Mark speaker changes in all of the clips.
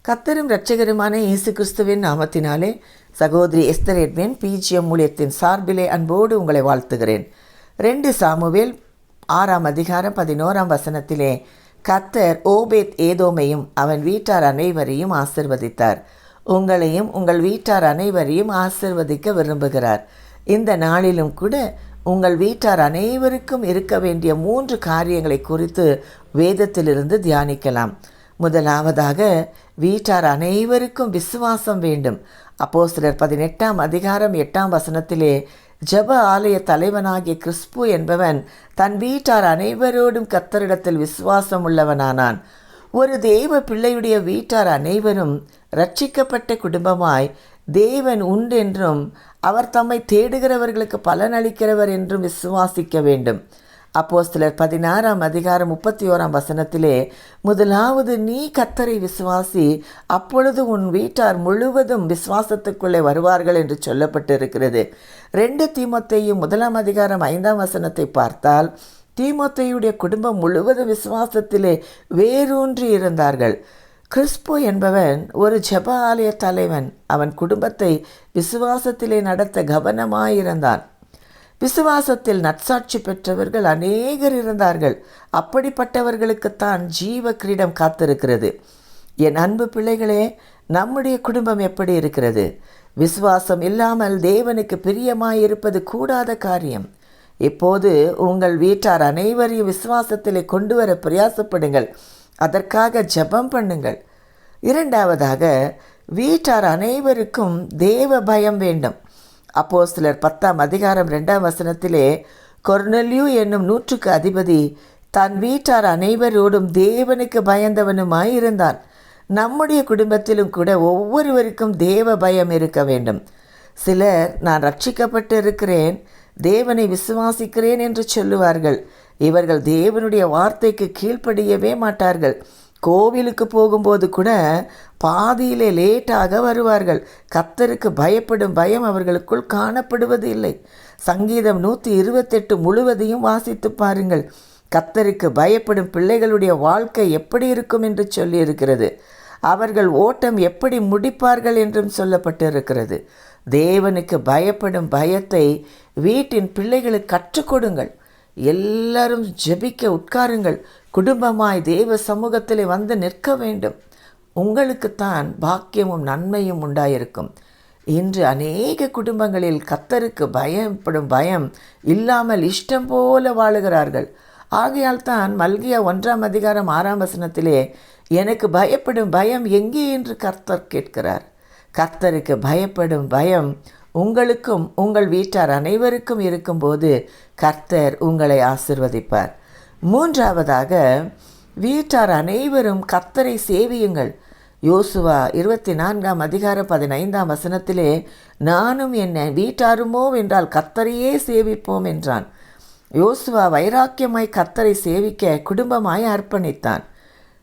Speaker 1: கர்த்தரும் இரட்சகருமான இயேசு கிறிஸ்துவின் நாமத்தினாலே சகோதரி எஸ்தர் எட்வின் பிஜிஎம் ஊழியத்தின் சார்பிலே அன்போடு உங்களை வாழ்த்துகிறேன். 2 சாமுவேல் 6 அதிகாரம் 11 வசனத்திலே கர்த்தர் ஓபேத் ஏதோமையும் அவன் வீட்டார் அனைவரையும் ஆசிர்வதித்தார். உங்களையும் உங்கள் வீட்டார் அனைவரையும் ஆசிர்வதிக்க விரும்புகிறார். இந்த நாளிலும் கூட உங்கள் வீட்டார் அனைவருக்கும் இருக்க வேண்டிய 3 காரியங்களை குறித்து வேதத்திலிருந்து தியானிக்கலாம். முதலாவதாக, வீட்டார் அனைவருக்கும் விசுவாசம் வேண்டும். அப்போஸ்தலர் 18 அதிகாரம் 8 வசனத்திலே ஜெப ஆலய தலைவனாகிய கிறிஸ்பு என்பவன் தன் வீட்டார் அனைவரோடும் கர்த்தரிடத்தில் விசுவாசம் உள்ளவனானான். ஒரு தேவ பிள்ளையுடைய வீட்டார் அனைவரும் இரட்சிக்கப்பட்ட குடும்பமாய் தேவன் உண்டென்றும் அவர் தம்மை தேடுகிறவர்களுக்கு பலனளிக்கிறவர் என்றும் விசுவாசிக்க வேண்டும். அப்போஸ்தலர் 16 அதிகாரம் 31 வசனத்திலே முதலாவது நீ கர்த்தரை விசுவாசி, அப்பொழுது உன் வீட்டார் முழுவதும் விசுவாசத்துக்குள்ளே வருவார்கள் என்று சொல்லப்பட்டிருக்கிறது. 2 தீமோத்தேயு 1 அதிகாரம் 5 வசனத்தை பார்த்தால் தீமோத்தேயுடைய குடும்பம் முழுவதும் விசுவாசத்திலே வேரூன்றி இருந்தார்கள். கிறிஸ்பு என்பவன் ஒரு ஜெப ஆலய தலைவன். அவன் குடும்பத்தை விசுவாசத்திலே நடத்த கவனமாயிருந்தான். விசுவாசத்தில் நற்சாட்சி பெற்றவர்கள் அநேகர் இருந்தார்கள். அப்படிப்பட்டவர்களுக்குத்தான் ஜீவ கிரீடம் காத்திருக்கிறது. என் அன்பு பிள்ளைகளே, நம்முடைய குடும்பம் எப்படி இருக்கிறது? விசுவாசம் இல்லாமல் தேவனுக்கு பிரியமாயிருப்பது கூடாத காரியம். இப்போது உங்கள் வீட்டார் அனைவரையும் விசுவாசத்திலே கொண்டு வர பிரயாசப்படுங்கள். அதற்காக ஜெபம் பண்ணுங்கள். 2வதாக, வீட்டார் அனைவருக்கும் தேவ பயம் வேண்டும். அப்போஸ்தலர் 10 அதிகாரம் 2 வசனத்திலே கொர்நெலியு என்னும் 100க்கு அதிபதி தன் வீட்டார் அனைவரோடும் தேவனுக்கு பயந்தவனுமாயிருந்தான். நம்முடைய குடும்பத்திலும் கூட ஒவ்வொருவருக்கும் தேவ பயம் இருக்க வேண்டும். சிலர் நான் ரட்சிக்கப்பட்டு இருக்கிறேன், தேவனை விசுவாசிக்கிறேன் என்று சொல்லுவார்கள். இவர்கள் தேவனுடைய வார்த்தைக்கு கீழ்ப்படியவே மாட்டார்கள். கோவிலுக்கு போகும்போது கூட பாதியிலே லேட்டாக வருவார்கள். கர்த்தருக்கு பயப்படும் பயம் அவர்களுக்குள் காணப்படுவது இல்லை. சங்கீதம் 128 முழுவதையும் வாசித்து பாருங்கள். கர்த்தருக்கு பயப்படும் பிள்ளைகளுடைய வாழ்க்கை எப்படி இருக்கும் என்று சொல்லியிருக்கிறது. அவர்கள் ஓட்டம் எப்படி முடிப்பார்கள் என்றும் சொல்லப்பட்டிருக்கிறது. தேவனுக்கு பயப்படும் பயத்தை வீட்டின் பிள்ளைகளுக்கு கற்றுக் கொடுங்கள். எல்லாரும் ஜெபிக்க உட்காருங்கள். குடும்பமாய் தேவ சமூகத்திலே வந்து நிற்க வேண்டும். உங்களுக்குத்தான் பாக்கியமும் நன்மையும் உண்டாயிருக்கும். இன்று அநேக குடும்பங்களில் கர்த்தருக்கு பயப்படும் பயம் இல்லாமல் இஷ்டம் போல வாழுகிறார்கள். ஆகையால் தான் மல்கியா 1 அதிகாரம் 6 வசனத்திலே எனக்கு பயப்படும் பயம் எங்கே என்று கர்த்தர் கேட்கிறார். கர்த்தருக்கு பயப்படும் பயம் உங்களுக்கும் உங்கள் வீட்டார் அனைவருக்கும் இருக்கும்போது கர்த்தர் உங்களை ஆசிர்வதிப்பார். 3வதாக, வீட்டார் அனைவரும் கர்த்தரை சேவியுங்கள். யோசுவா 24 அதிகாரம் 15 வசனத்திலே நானும் என் வீட்டாருமோ என்றால் கர்த்தரையே சேவிப்போம் என்றான். யோசுவா வைராக்கியமாய் கர்த்தரை சேவிக்க குடும்பமாய் அர்ப்பணித்தான்.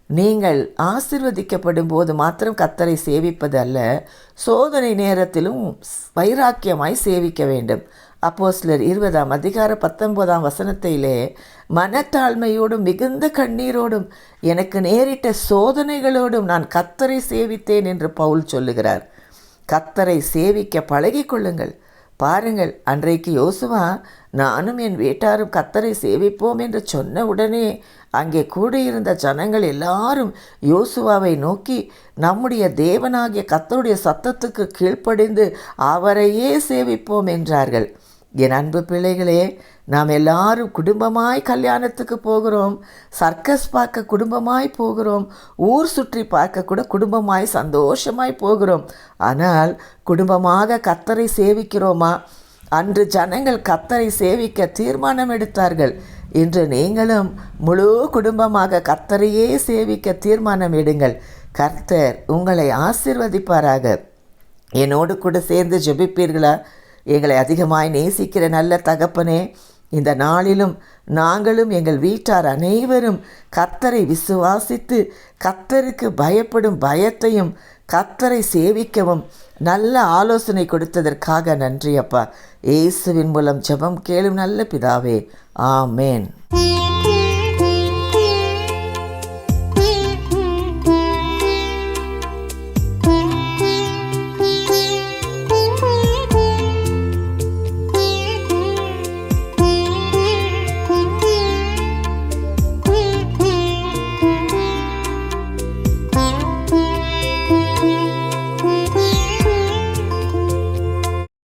Speaker 1: நீங்கள் ஆசிர்வதிக்கப்படும் போது மாத்திரம் கர்த்தரை சேவிப்பது அல்ல, சோதனை நேரத்திலும் வைராக்கியமாய் சேவிக்க வேண்டும். அப்போஸ்தலர் 20 அதிகாரம் 19 வசனத்திலே மனத்தாழ்மையோடும் மிகுந்த கண்ணீரோடும் எனக்கு நேரிட்ட சோதனைகளோடும் நான் கர்த்தரை சேவித்தேன் என்று பவுல் சொல்லுகிறார். கர்த்தரை சேவிக்க பழகிக் கொள்ளுங்கள். பாருங்கள், அன்றைக்கு யோசுவா நானும் என் வீட்டாரும் கர்த்தரை சேவிப்போம் என்று சொன்ன உடனே அங்கே கூடியிருந்த ஜனங்கள் எல்லாரும் யோசுவாவை நோக்கி நம்முடைய தேவனாகிய கர்த்தருடைய சத்தத்துக்கு கீழ்ப்படிந்து அவரையே சேவிப்போம் என்றார்கள். என் அன்பு பிள்ளைகளே, நாம் எல்லாரும் குடும்பமாய் கல்யாணத்துக்கு போகிறோம், சர்க்கஸ் பார்க்க குடும்பமாய் போகிறோம், ஊர் சுற்றி பார்க்க கூட குடும்பமாய் சந்தோஷமாய் போகிறோம். ஆனால் குடும்பமாக கர்த்தரை சேவிக்கிறோமா? அன்று ஜனங்கள் கர்த்தரை சேவிக்க தீர்மானம் எடுத்தார்கள். இன்று நீங்களும் முழு குடும்பமாக கர்த்தரையே சேவிக்க தீர்மானம் எடுங்கள். கர்த்தர் உங்களை ஆசீர்வதிப்பாராக. என்னோடு கூட சேர்ந்து ஜெபிப்பீர்களா? எங்களை அதிகமாய் நேசிக்கிற நல்ல தகப்பனே, இந்த நாளிலும் நாங்களும் எங்கள் வீட்டார் அனைவரும் கர்த்தரை விசுவாசித்து கர்த்தருக்கு பயப்படும் பயத்தையும் கர்த்தரை சேவிக்கவும் நல்ல ஆலோசனை கொடுத்ததற்காக நன்றி அப்பா. இயேசுவின் மூலம் ஜெபம் கேளும் நல்ல பிதாவே, ஆமேன்.